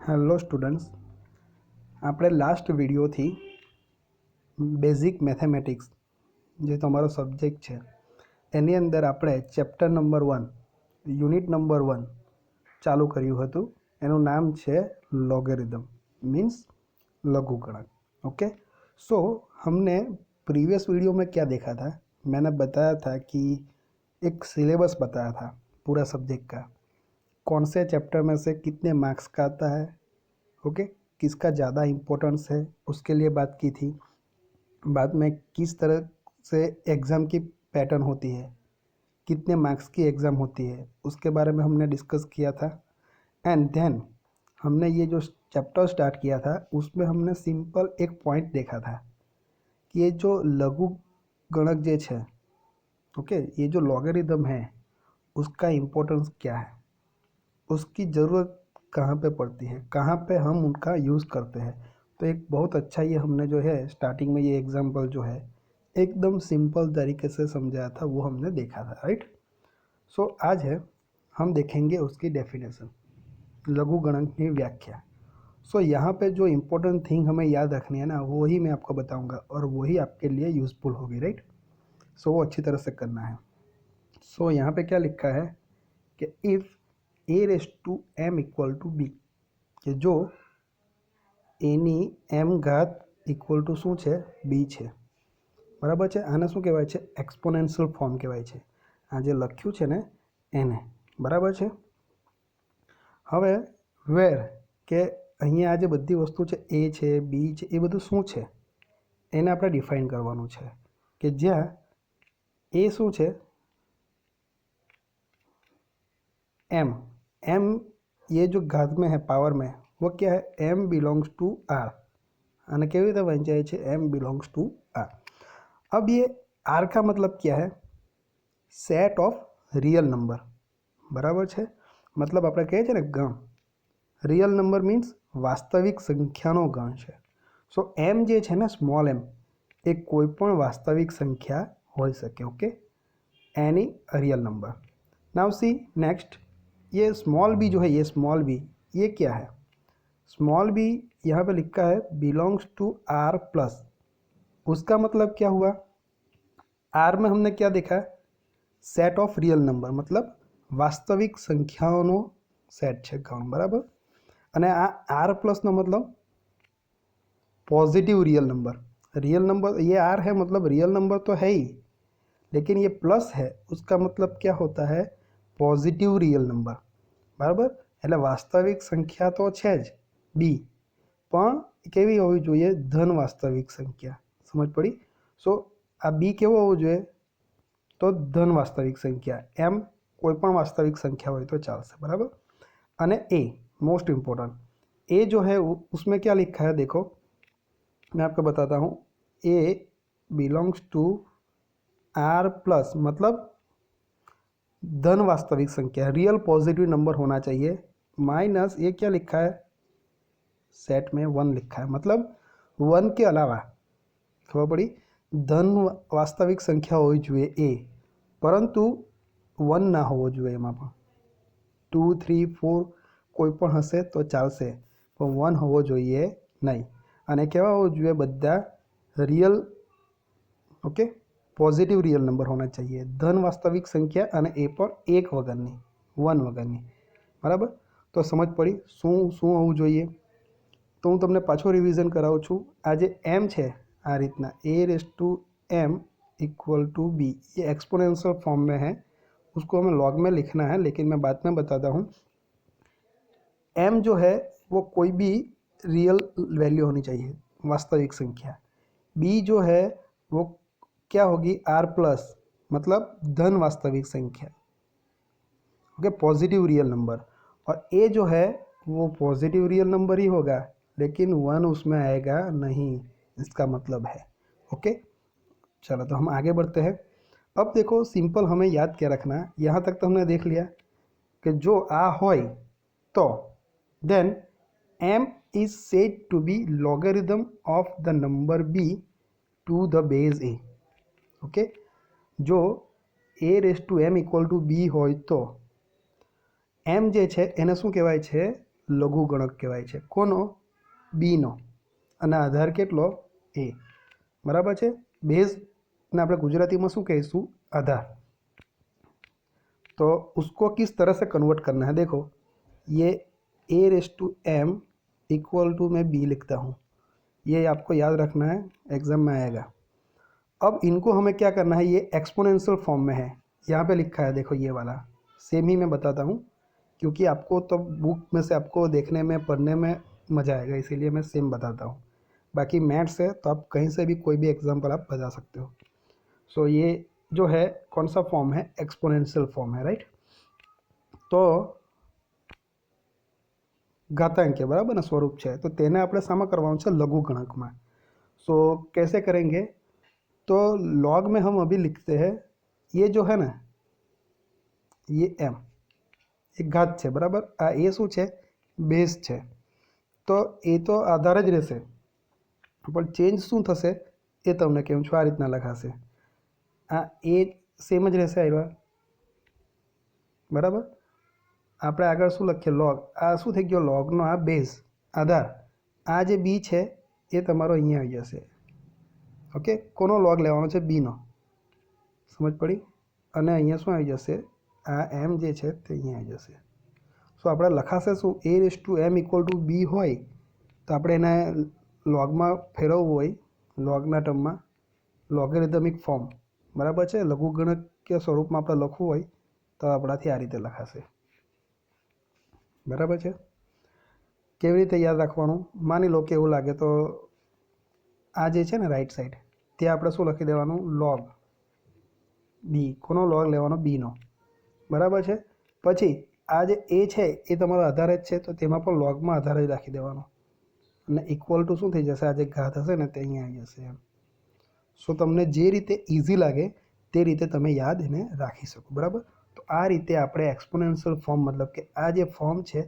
Hello students, આપણે last વિડીયોથી basic mathematics જે તમારો સબ્જેક્ટ છે એની અંદર આપણે ચેપ્ટર નંબર 1 યુનિટ નંબર 1 ચાલુ કર્યું હતું. એનું નામ છે लॉगरिदम मीन्स लघुगणक. ओके, सो हमने प्रीवियस वीडियो में क्या देखा था, मैंने बताया था कि एक सिलेबस बताया था पूरा सब्जेक्ट का, कौन से चैप्टर में से कितने मार्क्स का आता है, ओके किसका ज़्यादा इम्पोर्टेंस है उसके लिए बात की थी. बाद में किस तरह से एग्ज़ाम की पैटर्न होती है, कितने मार्क्स की एग्ज़ाम होती है, उसके बारे में हमने डिस्कस किया था. एंड देन हमने ये जो चैप्टर स्टार्ट किया था उसमें हमने सिंपल एक पॉइंट देखा था कि ये जो लघु गणक जे है, ओके ये जो लॉगरिदम है उसका इम्पोर्टेंस क्या है, उसकी ज़रूरत कहाँ पे पड़ती है, कहाँ पे हम उनका यूज़ करते हैं. तो एक बहुत अच्छा ये हमने जो है स्टार्टिंग में ये एग्जांपल जो है एकदम सिंपल तरीके से समझाया था, वो हमने देखा था, राइट. सो आज है हम देखेंगे उसकी डेफिनेशन, लघु गणक की व्याख्या. सो यहाँ पे जो इम्पोर्टेंट थिंग हमें याद रखनी है ना, वही मैं आपको बताऊँगा और वही आपके लिए यूज़फुल होगी, राइट. सो वो अच्छी तरह से करना है. सो यहाँ पे क्या लिखा है कि इफ़ a⁻m = b, કે જો એની m ઘાત ઇક્વલ ટુ શું છે, b છે, બરાબર છે. આને શું કહેવાય છે, એક્સપોનેન્શિયલ ફોર્મ કહેવાય છે. આ જે લખ્યું છે ને એને, બરાબર છે. હવે વેર કે અહીંયા આ જે બધી વસ્તુ છે એ છે, બી છે, એ બધું શું છે એને આપણે ડિફાઇન કરવાનું છે. કે જ્યાં એ શું છે, एम एम ये जो घात में है, पावर में, वो क्या है, m बिलोंग्स टू r. અને કેવી રીતે વંચાય છે, m बिलोंग्स टू r. अब ये r का मतलब क्या है, सेट ऑफ रियल नंबर, बराबर છે. मतलब આપણે કહીએ છીએ ને ગણ, રિયલ નંબર મીન્સ વાસ્તવિક સંખ્યાનો ગણ છે. સો m જે છે ને સ્મોલ m એ કોઈ પણ વાસ્તવિક સંખ્યા હોઈ શકે. Okay, any real number. Now see next, ये स्मॉल बी जो है, ये स्मॉल बी ये क्या है, स्मॉल बी यहाँ पे लिखा है बिलोंग्स टू आर प्लस. उसका मतलब क्या हुआ, आर में हमने क्या देखा, सेट ऑफ रियल नंबर, मतलब वास्तविक संख्याओं सेट है गण, बराबर. અને આ आर प्लस નો मतलब positive real number. Real number ये आर है, मतलब रियल नंबर तो है ही, लेकिन ये प्लस है, उसका मतलब क्या होता है, पॉजिटिव रियल नंबर, बराबर. એટલે વાસ્તવિક સંખ્યા તો છે જ બી, પણ કેવી હોવી જોઈએ, ધન વાસ્તવિક સંખ્યા. સમજ પડી. સો આ બી કેવો હોવો જોઈએ, તો ધન વાસ્તવિક સંખ્યા. એમ કોઈ પણ વાસ્તવિક સંખ્યા હોય તો ચાલશે, બરાબર. અને ए मोस्ट इम्पोर्टेंट, ए जो है उसमें क्या लिखा है देखो, मैं आपको बताता हूँ. ए बिलोंग्स टू आर प्लस, मतलब धन वास्तविक संख्या, रियल पॉजिटिव नंबर होना चाहिए, माइनस ये क्या लिखा है, सेट में 1 लिखा है, मतलब 1 के अलावा, खबर पड़ी, धन वास्तविक संख्या होवी જોઈએ ए, परंतु 1 ना होवो જોઈએ એમાં પણ. 2 3 4 કોઈ પણ હશે તો ચાલશે, પણ 1 હોવો જોઈએ નહીં. અને કેવા હોવો જોઈએ, બધા real, okay positive real number होना चाहिए, धन वास्तविक संख्या અને એ પણ એક વગરની, 1 વગરની, બરાબર. તો સમજ પડી શું શું હોવું જોઈએ. તો હું તમને પાછો રિવિઝન કરાવું છું. આ જે m છે આ રીતના a⁻m = b, ये एक्सपोनेंशियल फॉर्म में है, उसको हमें लॉग में लिखना है, लेकिन मैं बाद में बताता हूँ. m जो है वो कोई भी रियल वैल्यू होनी चाहिए, वास्तविक संख्या. b जो है वो क्या होगी, आर प्लस, मतलब धन वास्तविक संख्या, ओके पॉजिटिव रियल नंबर. और ए जो है वो पॉजिटिव रियल नंबर ही होगा, लेकिन 1 उसमें आएगा नहीं, इसका मतलब है. ओके, चलो तो हम आगे बढ़ते हैं. अब देखो सिंपल हमें याद क्या रखना है, यहाँ तक तो हमने देख लिया कि जो आ होय तो then m is said to be logarithm of the number b to the base a. Okay, जो a⁻m = b હોય તો m જે છે એને શું કહેવાય છે, લઘુગણક કહેવાય છે. કોનો? બીનો. અને આધાર કેટલો? એ. બરાબર છે. बेसને આપણે ગુજરાતીમાં શું કહીશું? आधार. तो उसको किस तरह से कन्वर्ट करना है, देखो ये a/m इक्वल टू मैं b लिखता हूँ, ये आपको याद रखना है, एग्जाम में आएगा. अब इनको हमें क्या करना है, ये एक्सपोनेंशियल फॉर्म में है, यहाँ पे लिखा है देखो ये वाला, सेम ही मैं बताता हूँ क्योंकि आपको तो बुक में से आपको देखने में पढ़ने में मज़ा आएगा, इसीलिए मैं सेम बताता हूँ. बाकी मैथ्स है तो आप कहीं से भी कोई भी एग्जाम्पल आप बता सकते हो. सो ये जो है कौन सा फॉर्म है? एक्सपोनेंशियल फॉर्म है, राइट. तो घातांक है बराबर ना, स्वरूप है, तो तेने આપણે શામાં કરવાનું છે? લઘુગણકમાં. सो कैसे करेंगे? तो लॉग में हम अभी लिखते हैं, ये जो है ना, ये m एक घात है बराबर, आ ए શું છે? બેઝ છે. તો એ તો આધાર જ રહેશે, પણ ચેન્જ શું થશે એ તમને કહું છું. આ રીતના લખાશે, આ એ સેમ જ રહેશે આવ્યા બરાબર. આપણે આગળ શું લખીએ? લોગ. આ શું થઈ ગયો? લોગનો આ બેઝ આધાર. આ જે બી છે એ તમારો અહીંયા આવી જશે. ઓકે, કોનો લોગ લેવાનો છે? બીનો. સમજ પડી? અને અહીંયા શું આવી જશે? આ એમ જે છે તે અહીંયા આવી જશે. સો આપણે લખાશે શું? a/m ઇક્વલ ટુ બી હોય તો આપણે એને લોગમાં ફેરવવું હોય, લોગના ટર્મમાં લોગેરિધમિક ફોર્મ બરાબર છે, લઘુગણકીય સ્વરૂપમાં આપણે લખવું હોય તો આપણાથી આ રીતે લખાશે. બરાબર છે. કેવી રીતે યાદ રાખવાનું? માની લો કે એવું લાગે તો આ જે છે ને રાઈટ સાઈડ, ત્યાં આપણે શું લખી દેવાનું? લોગ બી. કોનો લોગ લેવાનો? બીનો. બરાબર છે. પછી આ જે એ છે એ તમારો આધાર જ છે, તો તેમાં પણ લોગમાં આધાર જ રાખી દેવાનો, અને ઇક્વલ ટુ શું થઈ જશે? આ જે ઘાત હશે ને તે અહીંયા આવી જશે એમ. સો તમને જે રીતે ઇઝી લાગે તે રીતે તમે યાદ એને રાખી શકો. બરાબર. તો આ રીતે આપણે એક્સપોનેન્શિયલ ફોર્મ, મતલબ કે આ જે ફોર્મ છે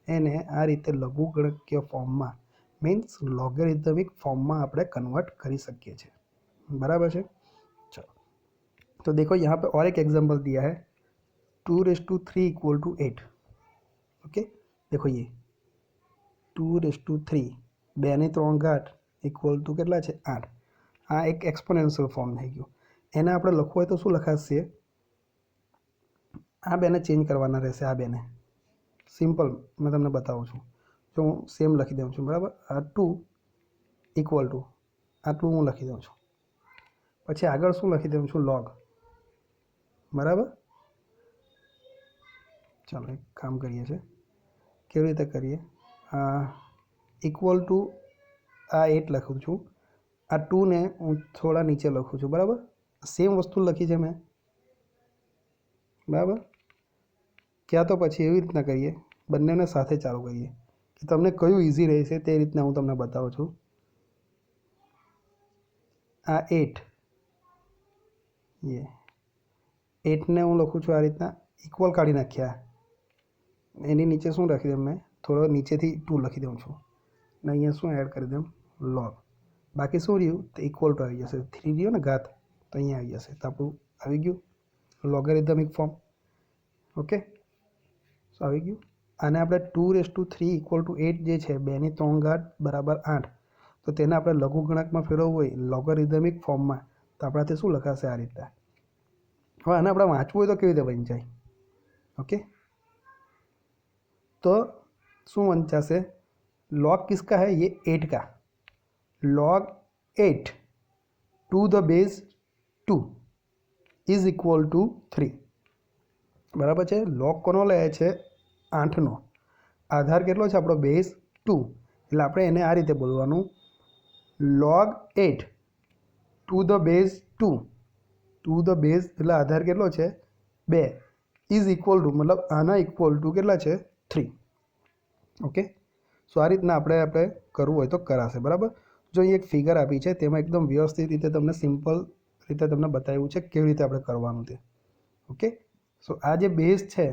એને આ રીતે લઘુગણકીય ફોર્મમાં, मीन्स लॉगरिथमिक फॉर्म में આપણે कन्वर्ट કરી શકીએ છીએ. बराबर है. चलो, तो देखो यहाँ पे और एक एग्जांपल दिया है, 2/3 इक्वल टू 8. ओके, देखो ये 2/3 2 ની 3 ઘાત ઇક્વલ ટુ કેટલા છે? 8. આ એક એક્સપોનેન્શિયલ ફોર્મ થઈ ગયું. એને આપણે લખવું હોય તો શું લખાશે? આ બેને ચેન્જ કરવાના રહેશે, આ બેને. સિમ્પલ मैं તમને बताऊँ છું. जो હું સેમ લખી દઉં છું બરાબર. આ 2 ઇક્વલ ટુ આટલું હું લખી દઉં છું. પછી આગળ શું લખી દઉં છું? લોગ. બરાબર. ચાલો એક કામ કરીએ છીએ, કેવી રીતે કરીએ? ઇક્વલ ટુ આ 8 લખું છું, આ 2 ને હું થોડા નીચે લખું છું. બરાબર. સેમ વસ્તુ લખી છે મેં. બરાબર. ક્યાં તો પછી એવી રીતના કરીએ, બંનેને સાથે ચાલુ કરીએ કે તમને કયું ઇઝી રહેશે તે રીતના હું તમને બતાવું છું. આ 8 ये 8 ને હું લખું છું આ રીતના, ઇક્વલ કાઢી નાખ્યા, એની નીચે શું લખી દઉં? મેં થોડો નીચેથી 2 લખી દઉં છું ને અહીંયા શું એડ કરી દઉં? લોગ. બાકી શું રહ્યું? તો ઇક્વલ ટુ આવી જશે. 3 રહ્યો ને ઘાત, તો અહીંયા આવી જશે. તો આપણું આવી ગયું લોગેરિધમિક ફોર્મ. ઓકે, સો આવી ગયું. આને આપણે 2/3 ઇક્વલ ટુ 8 જે છે, 2 ની 3 ઘાત બરાબર 8, તો તેને આપણે લઘુગણકમાં ફેરવવું હોય લોગેરિધમિક ફોર્મમાં, તો આપણાથી શું લખાશે? આ રીતે. હવે આને આપણે વાંચવું હોય તો કેવી રીતે વંચાય? ओके, तो शू वंचाशे? लॉग किसका है? ये 8 का. Log 8 to the base 2 is equal to 3. बराबर है. लॉग कोनो લે છે? 8 નો. आधार કેટલો છે આપણો? બેઝ 2. એટલે આપણે એને આ રીતે બોલવાનું, log 8 two the base 2. Two the base એટલે આધાર કેટલો છે? 2 ઇઝ ઇક્વલ ટુ, મતલબ આના ઇક્વલ ટુ કેટલા છે? 3. ઓકે, સો આ રીતના આપણે કરવું હોય તો કરાશે. બરાબર. જો અહીં એક ફિગર આપી છે, તેમાં એકદમ વ્યવસ્થિત રીતે તમને સિમ્પલ રીતે તમને બતાવ્યું છે કેવી રીતે આપણે કરવાનું તે. ઓકે, સો આ જે બેઝ છે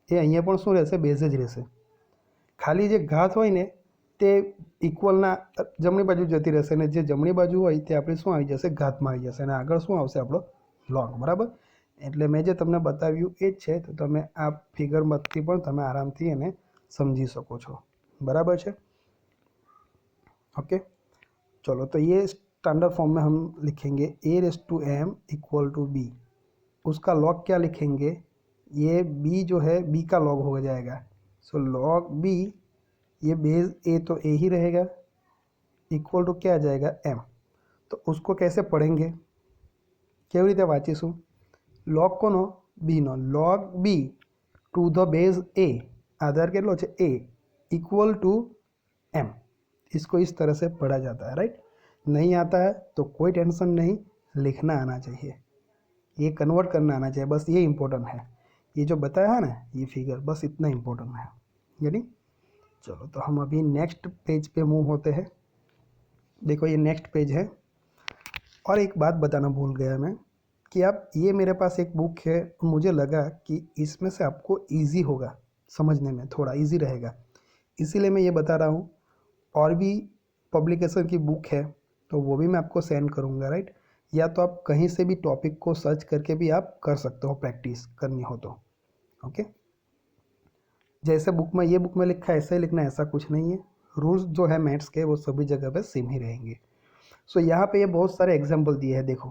એ અહીંયા પણ શું રહેશે? બેઝ જ રહેશે. ખાલી જે ઘાત હોય ને તે ઇક્વલના જમણી બાજુ જતી રહેશે, અને જે જમણી બાજુ હોય તે આપણી શું આવી જશે? ઘાતમાં આવી જશે, અને આગળ શું આવશે? આપણો લોગ. બરાબર. એટલે મેં જે તમને બતાવ્યું એ જ છે, તો તમે આ ફિગરમાંથી પણ તમે આરામથી એને समझी सको छो। बराबर है। ओके, चलो तो ये स्टैंडर्ड फॉर्म में हम लिखेंगे a⁻m = b। उसका लॉग क्या लिखेंगे, ये b जो है b का लॉग हो जाएगा। सो लॉग b, ये बेस a तो a ही रहेगा, इक्वल टू क्या आ जाएगा m। तो उसको कैसे पढ़ेंगे, કેવી રીતે વાંચીશું, log કોનો b નો, log b to the base a, આધાર કેટલો છે a, इक्वल टू m। इसको इस तरह से पढ़ा जाता है, राइट। नहीं आता है तो कोई टेंशन नहीं, लिखना आना चाहिए, ये कन्वर्ट करना आना चाहिए, बस ये इम्पोर्टेंट है। ये जो बताया है ना ये फिगर, बस इतना इम्पोर्टेंट है, यानी। चलो तो हम अभी नेक्स्ट पेज पे मूव होते हैं। देखो ये नेक्स्ट पेज है। और एक बात बताना भूल गया मैं कि आप, ये मेरे पास एक बुक है, मुझे लगा कि इसमें से आपको इजी होगा समझने में, थोड़ा इजी रहेगा, इसीलिए मैं ये बता रहा हूँ। और भी पब्लिकेशन की बुक है तो वो भी मैं आपको सेंड करूँगा, राइट। या तो आप कहीं से भी टॉपिक को सर्च करके भी आप कर सकते हो, प्रैक्टिस करनी हो तो। ओके, जैसे बुक में, ये बुक में लिखा है ऐसे ही लिखना है, ऐसा कुछ नहीं है। रूल्स जो है मैथ्स के वो सभी जगह पे सेम ही रहेंगे। सो यहाँ पे ये बहुत सारे एग्जाम्पल दिए हैं, देखो।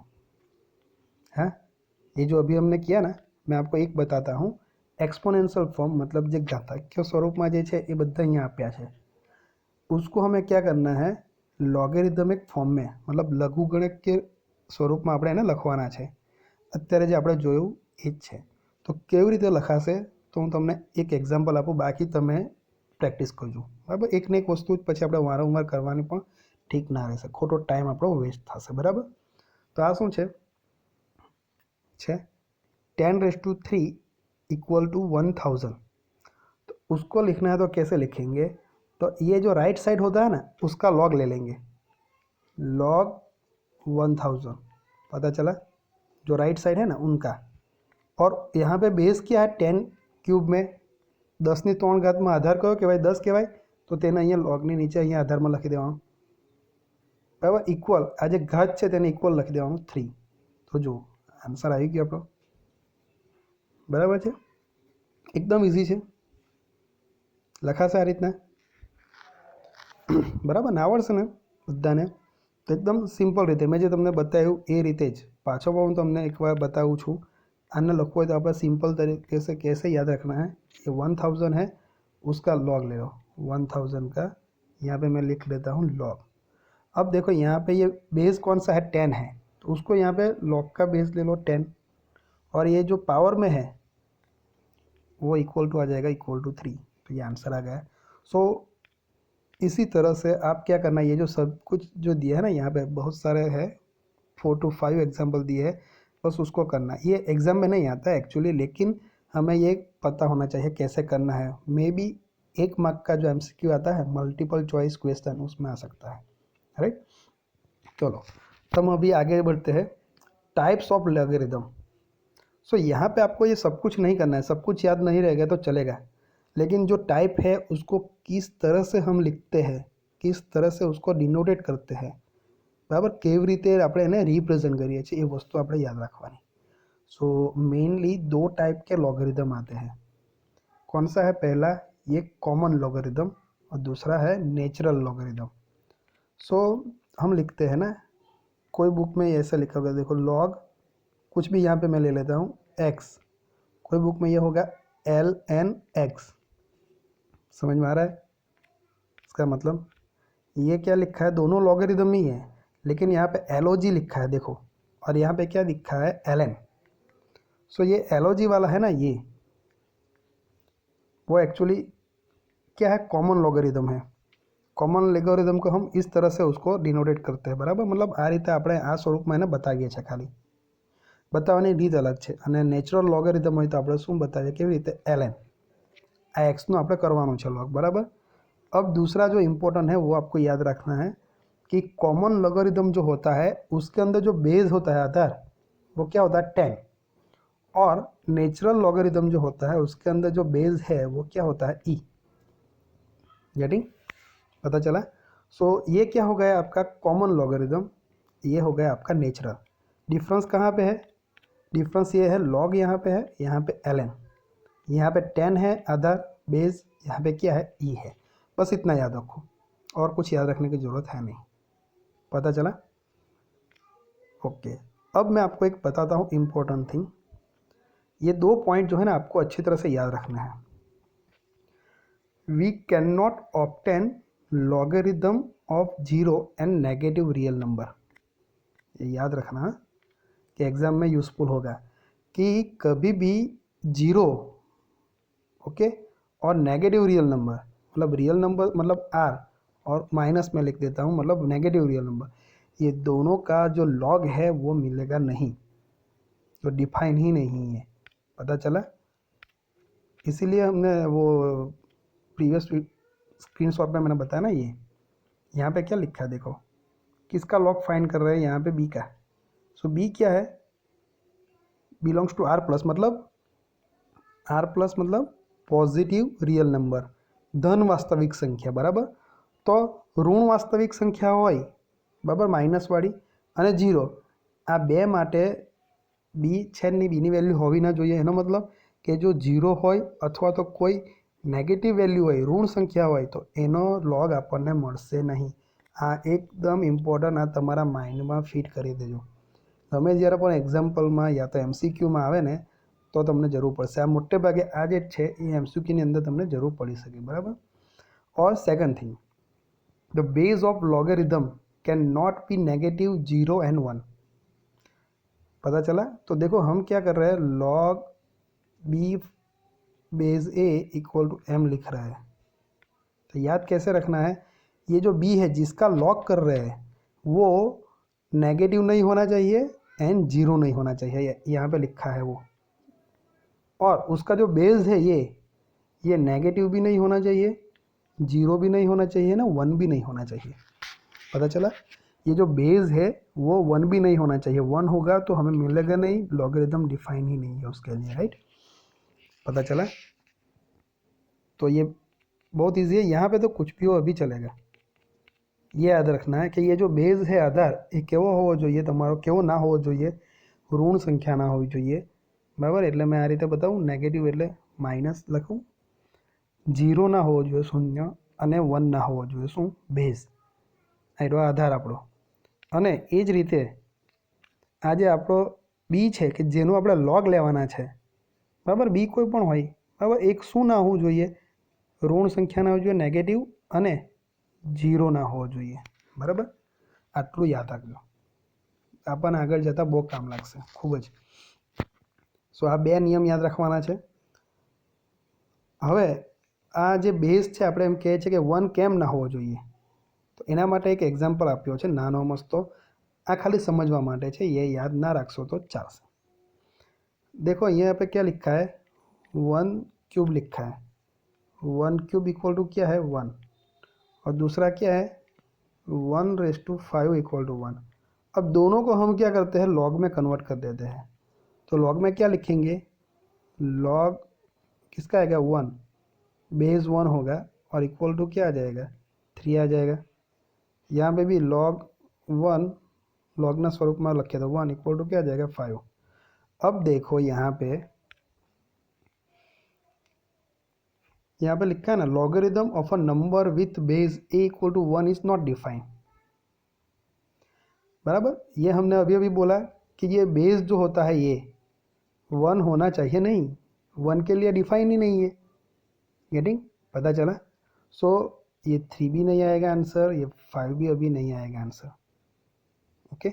हाँ, ये जो अभी हमने किया ना, मैं आपको एक बताता हूँ। एक्सपोनेंशियल फॉर्म मतलब जो घातांकीय स्वरूपમાં જે છે એ બધા અહીંયા આપ્યા છે, उसको हमें क्या करना है, લોગેરિધમિક ફોર્મ में, मतलब લઘુગણક के સ્વરૂપમાં આપણે એને લખવાના છે। અત્યારે જે આપણે જોયું એ જ છે। તો કેવી રીતે લખાશે તો હું તમને એક એક્ઝામ્પલ આપું, બાકી તમે પ્રેક્ટિસ કરજો, બરાબર। એક ને એક વસ્તુ જ પછી આપણે વારંવાર કરવાની પણ ઠીક ના રહેશે, ખોટો ટાઈમ આપણો વેસ્ટ થશે, બરાબર। તો આ શું છે 10⁻³ = 1000। तो उसको लिखना है तो कैसे लिखेंगे, तो ये जो राइट साइड होता है ना उसका लॉग ले लेंगे, log 1000, पता चला, जो राइट साइड है ना उनका। और यहाँ पे बेस क्या है 10³ में 10⁻³ में आधार कयो कहेवाय 10 कहेवाय, तो तेने अहींया लॉगनी नीचे अहींया आधार में लखी देवानुं, बराबर। इक्वल आ जे घात है तेने इक्वल लखी देवानुं 3। तो जो आंसर आई गयो आपणो, बराबर है, एकदम इजी है, लखाशे आ रीतना, बराबर ने, आवड़शे ने बधाने। तो एकदम सिंपल रीते मैं जो तमने बताव्युं ए रीते ज पाछो पण हूँ तमने एक बार बताऊँ छूँ। आने लखवुं होय तो आपणे सिंपल तरीके से कैसे याद रखना है, ये 1000 है, उसका लॉग ले लो, 1000 का यहाँ पे मैं लिख लेता हूँ लॉग। अब देखो यहाँ पे ये बेस कौन सा है 10 है, तो उसको यहाँ पे लॉग का बेस ले लो 10, और ये जो पावर में है वो इक्वल टू आ जाएगा =3। तो ये आंसर आ गया। सो इसी तरह से आप क्या करना, ये जो सब कुछ जो दिया है ना यहाँ पे बहुत सारे है, 4 to 5 एग्जाम्पल दिए है, बस उसको करना। ये एग्ज़ाम में नहीं आता है एक्चुअली, लेकिन हमें ये पता होना चाहिए कैसे करना है। मे बी 1 मार्क का जो MCQ आता है, मल्टीपल चॉइस क्वेश्चन, उसमें आ सकता है, राइट। चलो तो हम अभी आगे बढ़ते हैं, टाइप्स ऑफ लॉगरिथम। सो यहाँ पे आपको ये सब कुछ नहीं करना है, सब कुछ याद नहीं रहेगा तो चलेगा, लेकिन जो टाइप है उसको किस तरह से हम लिखते हैं, किस तरह से उसको डिनोटेट करते हैं, बराबर, केवी रीते આપણે એને रिप्रेजेंट કરીએ છીએ એ વસ્તુ આપણે યાદ રાખવાની। सो मेनली 2 टाइप के लॉगरिथम आते हैं। कौन सा है, पहला ये कॉमन लॉगरिथम और दूसरा है नेचुरल लॉगरिथम। सो हम लिखते हैं ना, कोई बुक में ऐसा लिखा होगा, देखो लॉग कुछ भी यहाँ पे मैं ले लेता हूँ x, कोई बुक में ये होगा ln(x), समझ में आ रहा है इसका मतलब। ये क्या लिखा है, दोनों लॉगरिथम ही है, लेकिन यहाँ पे LOG लिखा है देखो, और यहाँ पे क्या लिखा है ln। सो ये LOG वाला है ना, ये वो एक्चुअली क्या है, कॉमन लॉगरिथम है। कॉमन लॉगरिथम को हम इस तरह से उसको डिनोटेट करते हैं, बराबर, मतलब आ रीते આપણે આ સ્વરૂપમાં એને બતાવીએ છીએ, ખાલી बतावવાની રીત अलग છે। અને નેચરલ લોગેરિધમ હોય તો આપણે શું બતાવીએ, કેવી રીતે, ln, આ x નું આપણે કરવાનું છે log, બરાબર। अब दूसरा जो इम्पोर्टेंट है वो आपको याद रखना है कि कॉमन लोगरिथम जो होता है उसके अंदर जो बेस होता है आधार, वो क्या होता है 10, और नेचुरल लोगरिथम जो होता है उसके अंदर जो बेस है वो क्या होता है e। गेटिंग, पता चला। सो ये क्या हो गया आपका कॉमन लोगरिथम, ये हो गया आपका नेचुरल। डिफरेंस कहाँ पे है, डिफरेंस ये है, लॉग यहाँ पे है, यहाँ पे ln, यहाँ पे 10 है आधार बेस, यहाँ पे क्या है, ई है। बस इतना याद रखो, और कुछ याद रखने की ज़रूरत है नहीं। पता चला? ओके, अब मैं आपको एक बताता हूँ इम्पोर्टेंट थिंग। ये 2 पॉइंट जो है ना आपको अच्छी तरह से याद रखना है। We can not obtain logarithm of zero and negative real number. ये याद रखना कि एग्ज़ाम में यूज़फुल होगा कि कभी भी जीरो, ओके, और नेगेटिव रियल नंबर, मतलब रियल नंबर मतलब आर, और माइनस में लिख देता हूँ मतलब नेगेटिव रियल नंबर, ये दोनों का जो लॉग है वो मिलेगा नहीं, तो डिफाइन ही नहीं है। पता चला? इसीलिए हमने वो प्रीवियस स्क्रीनशॉट में मैंने बताया ना, ये यहाँ पे क्या लिखा है देखो, किसका लॉग फाइंड कर रहे हैं यहाँ पे, बी का। सो बी क्या है, बिलोंग्स टू आर प्लस, मतलब आर प्लस मतलब पॉजिटिव रियल नंबर, धन वास्तविक संख्या, बराबर। तो ઋણ વાસ્તવિક સંખ્યા હોય, બરાબર, માઇનસવાળી અને જીરો, આ બે માટે બી છે ની બીની વેલ્યુ હોવી ના જોઈએ। એનો મતલબ કે જો જીરો હોય અથવા તો કોઈ નેગેટિવ વેલ્યુ હોય, ઋણ સંખ્યા હોય, તો એનો લોગ આપણને મળશે નહીં। આ એકદમ ઇમ્પોર્ટન્ટ, આ તમારા માઇન્ડમાં ફિટ કરી દેજો। તમે જ્યારે પણ એક્ઝામ્પલમાં યા તો એમસીક્યુમાં આવે ને તો તમને જરૂર પડશે। આ મોટે ભાગે આ જે છે એ એમસીક્યુની અંદર તમને જરૂર પડી શકે, બરાબર। और second thing, the base of logarithm can not be negative 0 and 1। पता चला? तो देखो हम क्या कर रहे हैं, log B base A equal to M लिख रहा है। तो याद कैसे रखना है, ये जो बी है जिसका लॉग कर रहे हैं वो नेगेटिव नहीं होना चाहिए एंड जीरो नहीं होना चाहिए, यहाँ पे लिखा है वो। और उसका जो बेस है ये नेगेटिव भी नहीं होना चाहिए, जीरो भी नहीं होना चाहिए ना, 1 भी नहीं होना चाहिए। पता चला? ये जो बेस है वो 1 भी नहीं होना चाहिए, 1 होगा तो हमें मिलेगा नहीं, लॉगरिदम डिफाइन ही नहीं है उसके लिए, राइट। पता चला? तो ये बहुत ईजी है, यहाँ पे तो कुछ भी हो अभी चलेगा। ये याद रखना है कि ये जो बेस है आधार એ કેવો હોવો જોઈએ તમારો, કેવો ના હોવો જોઈએ, ઋણ સંખ્યા ના હોવી જોઈએ, બરાબર। એટલે મેં આ રીતે બતાવું, નેગેટિવ એટલે માઇનસ લખું, જીરો ના હોવો જોઈએ શૂન્ય, અને 1 ના હોવો જોઈએ શું, બેઝ, આ આધાર આપણો। અને એ જ રીતે આ જે આપણો બી છે કે જેનું આપણે લોગ લેવાના છે, બરાબર, બી કોઈ પણ હોય, બરાબર, એક શું ના હોવું જોઈએ, ઋણ સંખ્યા ના હોવી જોઈએ, નેગેટિવ, અને જીરો ના હોવો જોઈએ, બરાબર। આટલું યાદ રાખજો, આપણને આગળ જતાં બહુ કામ લાગશે, ખૂબ જ। સો આ બે નિયમ યાદ રાખવાના છે। હવે આ જે બેઝ છે આપણે એમ કહે છે કે 1 કેમ ના હોવો જોઈએ, તો એના માટે એક એક્ઝામ્પલ આપ્યો છે નાનો મસ્તો, આ ખાલી સમજવા માટે છે, ये याद ना रखो तो ચાલશે। देखो यहाँ पे क्या लिखा है, 1 क्यूब लिखा है, 1 क्यूब इक्वल टू क्या है, 1, और दूसरा क्या है 1/5 इक्वल टू 1। अब दोनों को हम क्या करते हैं, लॉग में कन्वर्ट कर देते हैं। तो लॉग में क्या लिखेंगे, लॉग किसका आएगा, 1, बेस 1 होगा, और इक्वल टू क्या आ जाएगा, 3 आ जाएगा। यहाँ पे भी लॉग 1 लॉगना स्वरूप में लिखे तो 1 इक्वल टू क्या आ जाएगा, 5। अब देखो यहाँ पे लिखा है ना, logarithm of a number with base A equal to 1 is not defined, बराबर। ये हमने अभी अभी बोला कि ये बेस जो होता है ये 1 होना चाहिए, नहीं, 1 के लिए डिफाइन ही नहीं है। गेटिंग? पता चला? सो ये 3 भी नहीं आएगा आंसर, ये 5 भी अभी नहीं आएगा आंसर, ओके।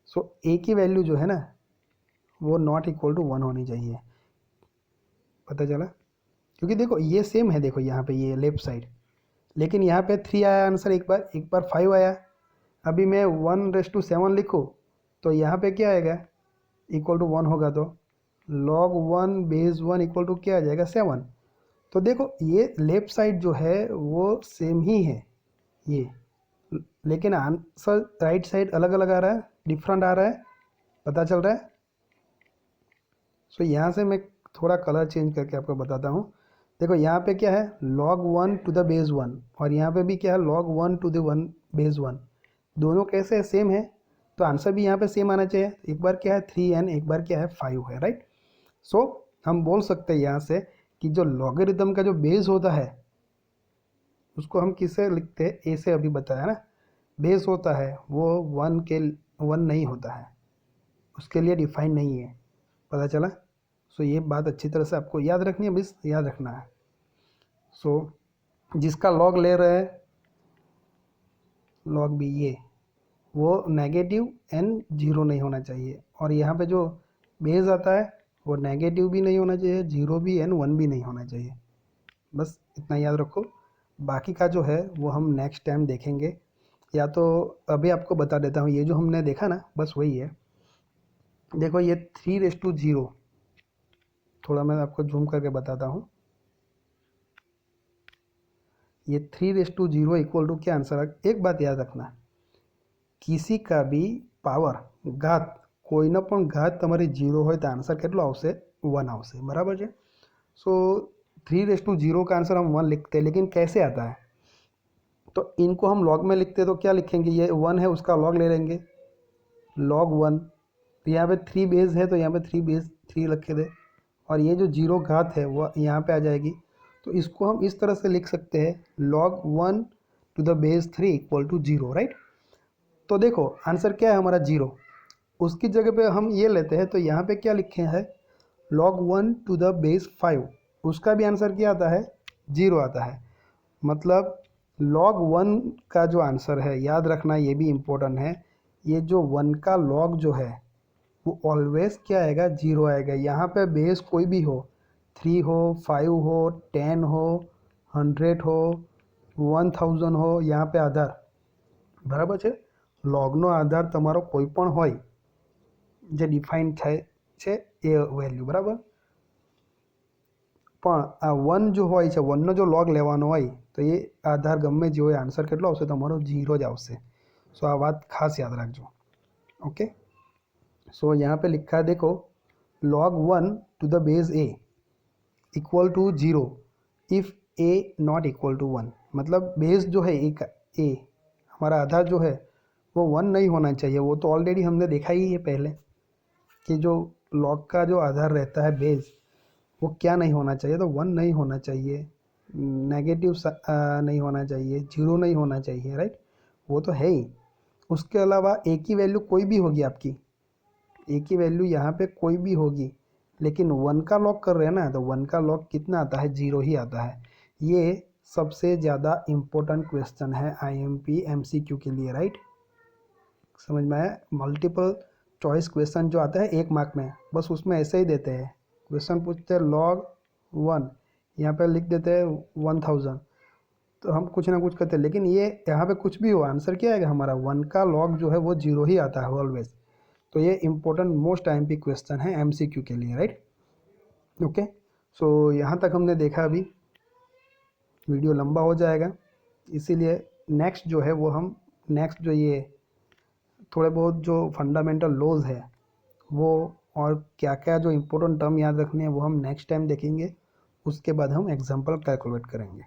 सो ए की वैल्यू जो है ना वो नॉट इक्वल टू 1 होनी चाहिए। पता चला? क्योंकि देखो ये सेम है, देखो यहाँ पे ये लेफ्ट साइड, लेकिन यहाँ पे 3 आया आंसर, एक बार 5 आया। अभी मैं 1/7 लिखूँ तो यहाँ पे क्या आएगा, इक्वल टू 1 होगा, तो log 1 बेस 1 इक्वल टू क्या आ जाएगा, 7। तो देखो ये लेफ्ट साइड जो है वो सेम ही है ये, लेकिन आंसर राइट साइड अलग अलग आ रहा है, डिफरेंट आ रहा है। पता चल रहा है? सो यहाँ से मैं थोड़ा कलर चेंज करके आपको बताता हूँ। देखो यहाँ पे क्या है, log 1 टू द बेस 1, और यहाँ पे भी क्या है, log 1 टू द 1 बेस 1। दोनों कैसे है, सेम है, तो आंसर भी यहाँ पे सेम आना चाहिए। एक बार क्या है 3n, एक बार क्या है 5 है, राइट। सो हम बोल सकते हैं यहाँ से कि जो लॉगरिदम का जो बेस होता है उसको हम किससे लिखते हैं, ए से अभी बताया ना, बेस होता है वो 1 नहीं होता है, उसके लिए डिफाइन नहीं है, पता चला। सो ये बात अच्छी तरह से आपको याद रखनी है, बस याद रखना है। सो जिसका लॉग ले रहे हैं लॉग बी, ये वो नेगेटिव एन जीरो नहीं होना चाहिए, और यहाँ पे जो बेस आता है वो नेगेटिव भी नहीं होना चाहिए, जीरो भी एन 1 भी नहीं होना चाहिए। बस इतना याद रखो, बाकी का जो है वो हम नेक्स्ट टाइम देखेंगे, या तो अभी आपको बता देता हूँ। ये जो हमने देखा ना बस वही है। देखो ये 3:0, थोड़ा मैं आपको जूम करके बताता हूँ। ये 3:0 इक्वल टू क्या आंसर है, एक बात याद रखना, किसी का भी पावर घात કોઈનો પણ ઘાત તમારી 0 હોય તો આન્સર કેટલો આવશે, 1 આવશે, બરાબર છે। सो 3:0 का आंसर हम 1 लिखते हैं, लेकिन कैसे आता है, तो इनको हम लॉग में लिखते हैं तो क्या लिखेंगे, ये 1 है उसका लॉग ले लेंगे, log 1। तो यहाँ पे 3 बेस है तो यहाँ पे 3 लिखे दे, और ये जो 0 घात है वो यहाँ पे आ जाएगी। तो इसको हम इस तरह से लिख सकते हैं, log 1 to the base 3 equal to 0, right. तो देखो आंसर क्या है हमारा 0, उसकी जगह पे हम ये लेते हैं तो यहाँ पे क्या लिखे हैं, log 1 to the base 5, उसका भी आंसर क्या आता है, 0 आता है। मतलब log 1 का जो आंसर है, याद रखना ये भी इम्पोर्टेंट है, ये जो 1 का log जो है वो ऑलवेज क्या आएगा, 0 आएगा। यहाँ पे बेस कोई भी हो, 3 हो, 5 हो, 10 हो, 100 हो, 1000 हो, यहाँ पे आधार बराबर છે, logનો આધાર તમારો કોઈ પણ હોય જે ડિફાઇન થાય છે એ વેલ્યુ, બરાબર। પણ આ 1 जो હોય છે, 1નો જો log લેવાનો હોય તો એ આધાર ગમે જે હોય આન્સર કેટલો આવશે, તમારો 0 જ આવશે। સો આ વાત ખાસ યાદ રાખજો, ओके। सो यहाँ पे लिखा है देखो, log 1 to the base a equal to 0 if a not equal to 1, मतलब बेस जो है एक a, हमारा आधार जो है वो 1 नहीं होना चाहिए। वो तो ऑलरेडी हमने देखा ही है पहले कि जो log का जो आधार रहता है बेस, वो क्या नहीं होना चाहिए, तो 1 नहीं होना चाहिए, नेगेटिव नहीं होना चाहिए, 0 नहीं होना चाहिए, राइट। वो तो है ही। उसके अलावा a की वैल्यू कोई भी होगी आपकी, a की वैल्यू यहाँ पे कोई भी होगी, लेकिन 1 का लॉग कर रहे हैं ना, तो 1 का लॉग कितना आता है, 0 ही आता है। ये सबसे ज़्यादा इम्पोर्टेंट क्वेश्चन है IMP MCQ के लिए, राइट। समझ में आया। मल्टीपल चॉइस क्वेश्चन जो आता है 1 मार्क में, बस उसमें ऐसे ही देते हैं, क्वेश्चन पूछते हैं log 1, यहाँ पे लिख देते हैं 1000, तो हम कुछ ना कुछ करते हैं, लेकिन ये यहाँ पे कुछ भी हो आंसर क्या आएगा हमारा, 1 का लॉग जो है वो 0 ही आता है ऑलवेज। तो ये इम्पोर्टेंट मोस्ट IMP क्वेश्चन है MCQ के लिए, राइट, ओके। सो यहाँ तक हमने देखा, अभी वीडियो लंबा हो जाएगा, इसीलिए नेक्स्ट जो है वो हम नेक्स्ट जो ये थोड़े बहुत जो फंडामेंटल लॉज है वो, और क्या क्या जो इम्पोर्टेंट टर्म याद रखने हैं वो हम नेक्स्ट टाइम देखेंगे। उसके बाद हम एग्जाम्पल कैलकुलेट करेंगे।